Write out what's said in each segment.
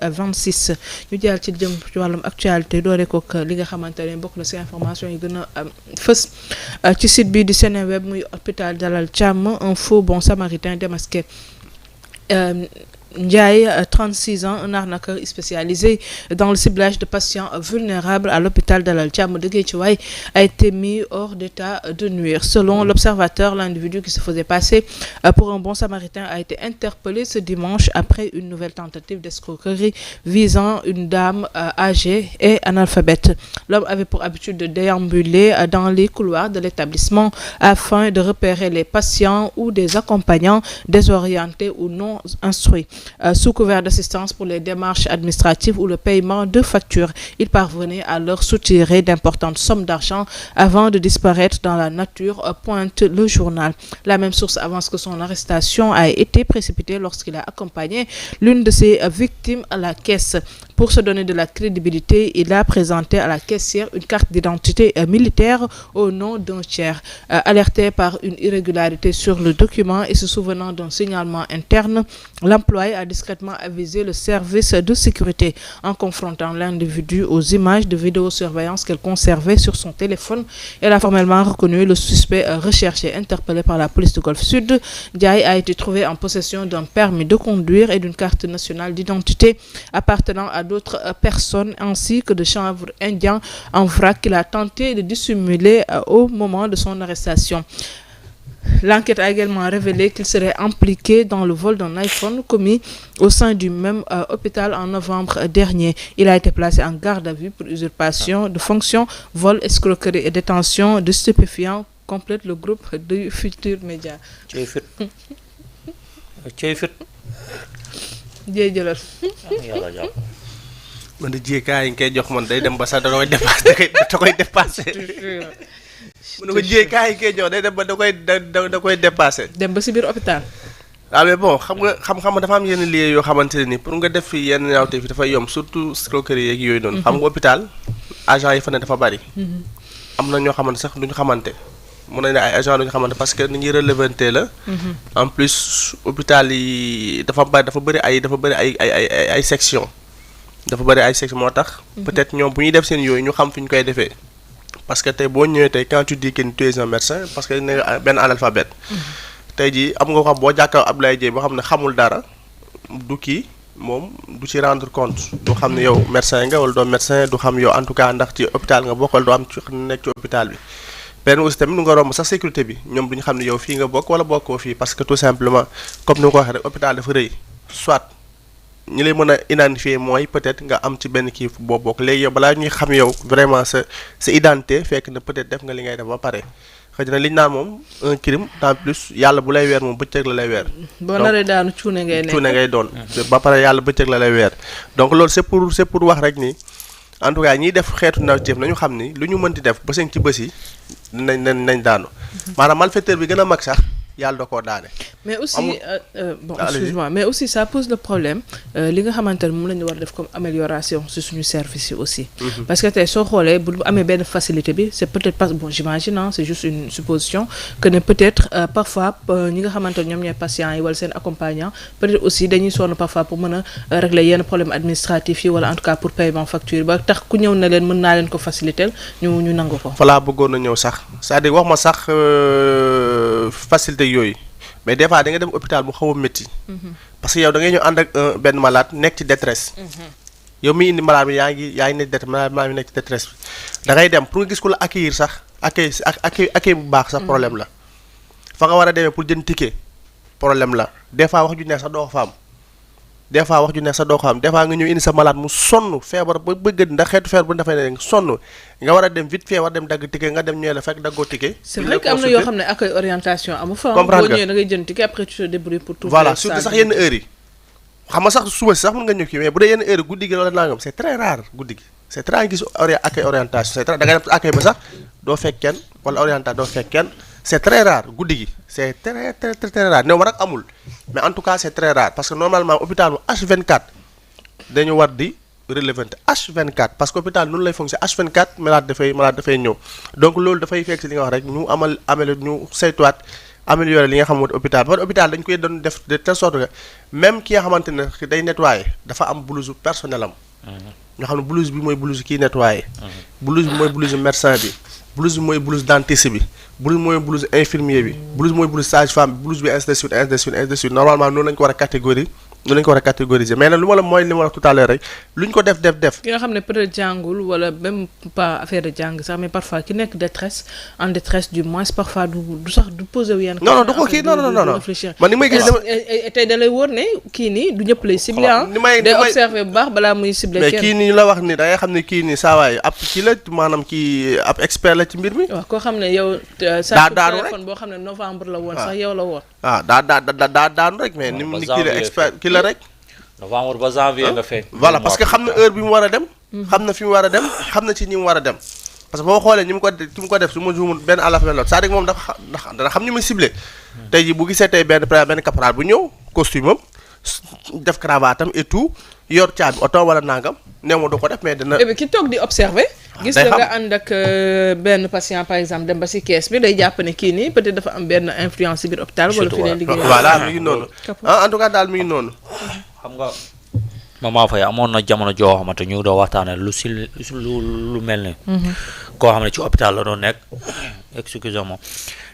26 ñu jàll ci jëm ci wàllum actualité doore ko li nga xamante ne bokk na ci information yi gën a fës ci site bi di Seneweb muy hôpital Dalal Jàmm un faux bon samaritain démasqué. Ndiaye, 36 ans, un arnaqueur spécialisé dans le ciblage de patients vulnérables à l'hôpital Dalal Jàmm de Guédiawaye, a été mis hors d'état de nuire. Selon l'Observateur, l'individu qui se faisait passer pour un bon samaritain a été interpellé ce dimanche après une nouvelle tentative d'escroquerie visant une dame âgée et analphabète. L'homme avait pour habitude de déambuler dans les couloirs de l'établissement afin de repérer les patients ou des accompagnants désorientés ou non instruits. Sous couvert d'assistance pour les démarches administratives ou le paiement de factures, il parvenait à leur soutirer d'importantes sommes d'argent avant de disparaître dans la nature, pointe le journal. La même source avance que son arrestation a été précipitée lorsqu'il a accompagné l'une de ses victimes à la caisse. Pour se donner de la crédibilité, il a présenté à la caissière une carte d'identité militaire au nom d'un tiers. Alerté par une irrégularité sur le document et se souvenant d'un signalement interne, l'employé a discrètement avisé le service de sécurité en confrontant l'individu aux images de vidéosurveillance qu'elle conservait sur son téléphone. Elle a formellement reconnu le suspect recherché, interpellé par la police de Golfe Sud. Ndiaye a été trouvé en possession d'un permis de conduire et d'une carte nationale d'identité appartenant à d'autres personnes ainsi que de chanvre indien en vrac qu'il a tenté de dissimuler au moment de son arrestation. L'enquête a également révélé qu'il serait impliqué dans le vol d'un iPhone commis au sein du même hôpital en novembre dernier. Il a été placé en garde à vue pour usurpation de fonction, vol, escroquerie et détention de stupéfiants, complète le groupe de Futurs Médias. man de jéekaay yi nga koy jox man day dem ba sax da koy dépassé mu ne ko jéekaay yi nga koy jox day dem ba da koy dépassé. dem ba si biir hôpital. waaw mais bon xam nga xam dafa am yenn lieux yoo xamante ne ni pour nga def fi yenn ñaawte fi dafay yomb surtout escroquerie yeeg yooyu noonu. xam nga hôpital agent yi fa ne dafa bari. am na ñoo xamante sax duñu xamante. mun nañ ne ay agent duñu xamante parce que ni ñuy relevanté la. en plus hôpital yi dafa bëri ay section dafa bëri ay section moo tax. peut-être ñoom bu ñuy def seen yooyu ñu xam fi ñu koy defee. parce que tey boo ñëwee tey quand tu dis que tu es un médecin parce que ne benn analphabète. tey jii am nga ko xam boo jàkkaarloo Abdoulaye Dieye boo xam ne xamul dara du kii moom du ci rendre compte du xam ne yow médecin nga wala doo médecin du xam yow en tout cas ndax ci hôpital nga bokk wala doo am ci nekk ci hôpital bi. benn aussi tamit nu nga romb sax sécurité bi ñoom duñu xam ne yow fii nga bokk wala bokkoo fii parce que tout simplement comme ni nga ko waxee rek hôpital dafa rëy soit. ñi lay mën a identifier mooy peut-être nga am ci benn kii boo bokk léegi yow balaa ñuy xam yow vraiment sa identité fekk na peut-être def nga li ngay def ba pare xëy na liñ naan moom un crime en plus yàlla bu lay weer moom bëccëg la lay weer. boo naree daanu cuune ngay doon. ba pare yàlla bëccëg la lay weer donc loolu c'est pour wax rek ni en tout cas ñiy def xeetu nawteef nañu xam ni lu ñu mënti def ba seen ci bës yi nañ daanu. maanaam malfaiteur bi gën a mag sax. yàlla da koo daane. mais aussi excuse-moi mais aussi ça pose le problème li nga xamante ne moom la ñu war a def comme amélioration ci suñu service yi aussi. parce que tey soo xoolee bu amee benn facilité bi c'est peut-être pas bon j'imagine c'est juste une supposition que ne peut-être parfois ñi nga xamante ne ñoom ñooy patients yi wala seen accompagnant peut-être aussi dañuy sonn parfois pour mën a régler yenn problème administratif yi wala en tout cas pour paiement facture ba tax ku ñëw na leen mën naa leen ko faciliter ñu nangu ko. voilà bëggoon na ñëw sax c'est-à-dire wax ma sax facilité yooyu mais des fois da nga dem hôpital mu xaw a métti. parce que yow da ngay ñëw ànd ak benn malade nekk ci détresse. yow mi indi malade bi yaa ngi nekk détresse malade bi nekk ci détresse da ngay dem pour nga gis ko la accueillir sax accueil bu baax sax problème la fa nga war a demee pour jënd ticket problème la des fois wax ju neex sax doo ko fa am des fois nga ñëw indi sa malade mu sonn feebar ba bëgg ndax xeetu feebar bu ñu defee ne sonn nga war a dem vite fait war dem dagg ticket nga dem ñëwee la fekk daggoo ticket. c'est vrai que am na yoo xam ne accueil orientation amu fa. comprendre nga boo ñëwee da ngay jënd ticket après tu te débrouilles pour tout. voilà surtout sax yenn heures yi xam nga sax suba si sax mën nga ñëw kii mais bu dee yenn heure guddi gi wala nangam c'est très rare guddi gi c'est très rare gis accueil orientation c'est très da ngay dem accueil ba sax doo fekk kenn wala orientation doo fekk kenn c'est très rare guddi gi c'est très rare néew ma nag amul mais en tout cas c'est très rare parce que normalement hôpital mu H24 dañu war di relevante H24 parce que hôpital noonu lay fonctionner H24 malade dafay ñëw donc loolu dafay fekk ci li nga wax rek ñu améliorer ñu saytuwaat améliorer li nga xam mooy hôpital parce que hôpital dañ koy doon def de telle sorte que même ki nga xamante ne day nettoyer dafa am blouse personnel am. nga xam ne blouse bi mooy blouse kii nettoyer. blouse bi mooy blouse médecin bi. blouse bi mooy blouse dentiste bi. blouse mooy blouse infirmier bi. blouse mooy blouse sage-femme bi blouse bi ainsi de suite ainsi de suite ainsi de suite normalement noonu lañu ko war a catégoriser mais nag lu ma la mooy li ma wax tout à l'heure rek luñ ko def. ki nga xam ne peut-être jàngul wala même pas affaire de jàng sax mais parfois ki nekk en détresse du moins parfois du sax du poser wu yenn. non du ko kii non réfléchir. man ni may gis tey da lay wóor ne kii nii du ñëpp lay ciblé day observé bu baax balaa muy ciblé kenn. mais kii nii la wax ni da ngay xam ne kii nii saa waay ab kii la maanaam kii ab expert la ci mbir mi. waaw koo xam ne yow. daa daanu rek téléphone boo xam ne novembre la woon sax yow la woon. daa daanu rek mais ni kii la expert kii la rek. novembre ba janvier nga fekk. voilà parce que xam na heure bi mu war a dem. xam na fi mu war a dem xam na ci ñi mu war a dem. parce que boo xoolee ñi mu ko def su ma juumul benn àll la c'est-à-dire moom dafa xam ñu muy ciblé. tey jii bu gisee tey benn caporal bu ñëw costume am def cravate am et tout yor caabi oto wala nangam néew ma du ko def mais dina. ki toog di observer. gis nga ànd ak benn patient par exemple dem ba ci kees bi day jàpp ne kii nii peut-être dafa am benn influence ci biir hôpital. wala fi lay liggéey voilà mi ngi noonu. en tout cas daal mi ngi noonu. xam nga Maman Faye amoon na jamono joo xamante ñu doo waxtaane lu mel ni koo xam ne ci hôpital la doon nekk excusez-moi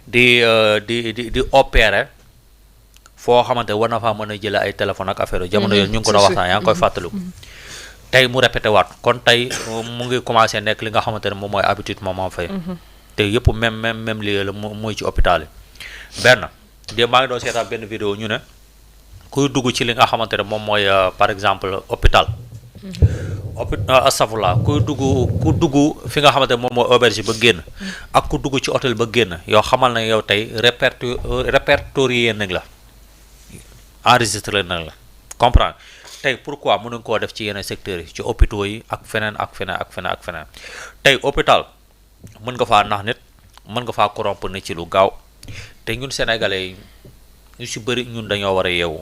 di opérer foo xamante war na faa mën a jële ay téléphone ak affaire jamono yooyu ñu ngi ko doon waxtaan yaa ngi koy fàttaliku tey mu répété waat kon tey mu ngi commencé nekk li nga xamante ne moom mooy habitude Maman Faye te yëpp même lii la mooy ci hôpital yi benn de maa ngi doon seetaan benn vidéo ñu ne kuy dugg ci li nga xamante ne moom mooy par exemple hôpital astafurlah ku dugg fi nga xamante ne moom mooy auberge ba génn ak ku dugg ci hôtel ba génn yow xamal na yow tey répertorié nañ la enregistré nañ la comprendre tey pourquoi mënuñ koo def ci yeneen secteurs yi ci hôpitaux yi ak feneen tey hôpital mën nga faa nax nit mën nga faa corrompre nit ci lu gaaw te ñun sénégalais yi ñu si bëri ñun dañoo war a yeewu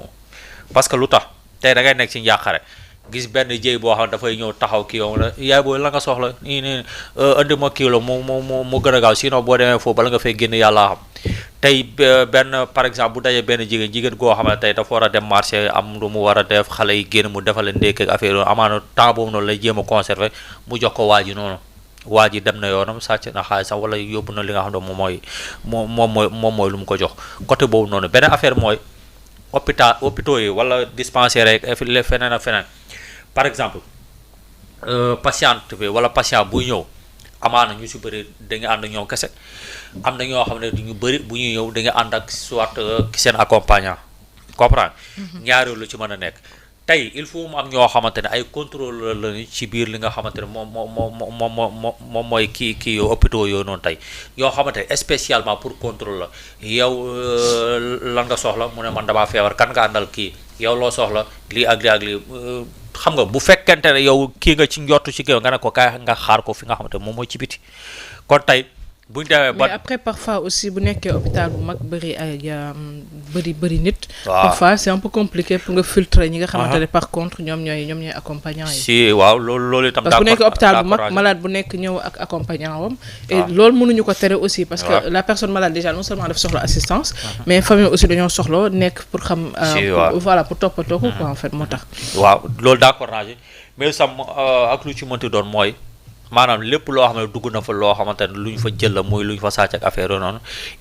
parce que lu tax tey da ngay nekk ci njàqare gis benn jéy boo xam ne dafay ñëw taxaw kii yow la yaay booy la nga soxla nii indi ma kii la mu gën a gaaw sinon boo demee foofu bala nga fay génn yàlla xam tey benn par exemple bu dajee benn jigéen goo xam ne tey dafa war a dem marché am lu mu war a def xale yi génn mu defal leen ndékk ak affaire yooyu amaana temps boobu noonu lay jéem a conserver mu jox ko waa ji noonu waa ji dem na yoonam sàcc na xaalisam wala yóbbu na li nga xam ne moom mooy lu mu ko jox côté boobu noonu beneen affaire mooy hôpitaux yi wala dispensaire rek feneen ak feneen par exemple patiente bi wala patient buy ñëw amaana ñu si bëri da nga ànd ak ñoom kese am na ñoo xam ne du ñu bëri bu ñuy ñëw da nga ànd ak soit seen accompagnant comprendre ñaari lu ci mën a nekk tey il faut mu am ñoo xamante ne ay contrôleur lañu ci biir li nga xamante ne moom mooy kii hôpitaux yooyu noonu tey yoo xamante ne spécialement pour contrôle la yow lan nga soxla mu ne man damaa feebar kan nga àndal kii yow loo soxla lii ak lii xam nga bu fekkente ne yow kii nga ci njortu ci kii nga ne ko kaay nga xaar ko fi nga xamante ne moom mooy ci biti kon tey buñ demee ba mais après parfois aussi bu nekkee hôpital bu mag bëri ay bëri nit. waaw parfois c'est un peu compliqué pour nga filtrer ñi nga xamante ne par contre ñoom ñooy accompagnant yi. si waaw loolu itam. parce que bu nekkee hôpital bu mag malade bu nekk ñëw ak accompagnant wam. et loolu mënuñu ko tere aussi. parce que la personne malade déjà non seulement dafa soxla assistance. mais famille aussi dañoo soxla nekk pour xam. voilà pour toppatoo ko quoi en fait moo tax. waaw loolu d'accord naa ci mais sam ak lu ci mënti doon mooy. maanaam lépp loo xam ne dugg na fa loo xamante ne lu ñu fa jël la muy lu ñu fa sàcc ak affaire noonu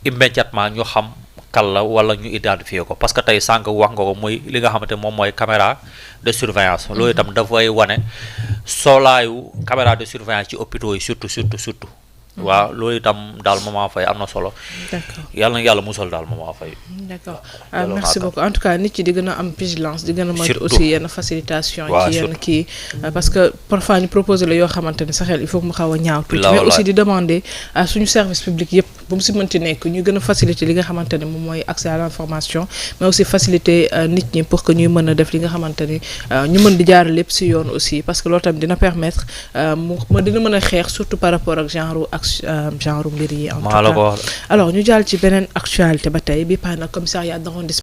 immédiatement ñu xam kan la wala ñu identifier ko parce que tey sànq wax nga ko muy li nga xamante moom mooy caméra de surveillance loolu itam dafay wane solaayu caméra de surveillance ci hôpitaux yi surtout waaw loolu itam daal Maman Faye am na solo. d'accord yàlla na yàlla musal daal Maman Faye. d'accord merci beaucoup en tout cas nit ci di gën a am vigilance di gën a moytu aussi yenn facilitation ci yenn kii parce que parfois ñu proposer la yoo xamante ne sa xel il faut mu xaw a ñaaw tuuti mais aussi di demander à suñu service public yëpp bu mu si mënti nekk ñu gën a faciliter li nga xamante ne moom mooy accès à l'information mais aussi faciliter nit ñi pour que ñuy mën a def li nga xamante ni ñu mën di jaar lépp si yoon aussi parce que loolu tamit dina permettre dina mën a xeex surtout par rapport ak genre mbir yi en tout cas alors ñu jàll ci beneen actualité ba tey bi par nag commissariat d'arrondissement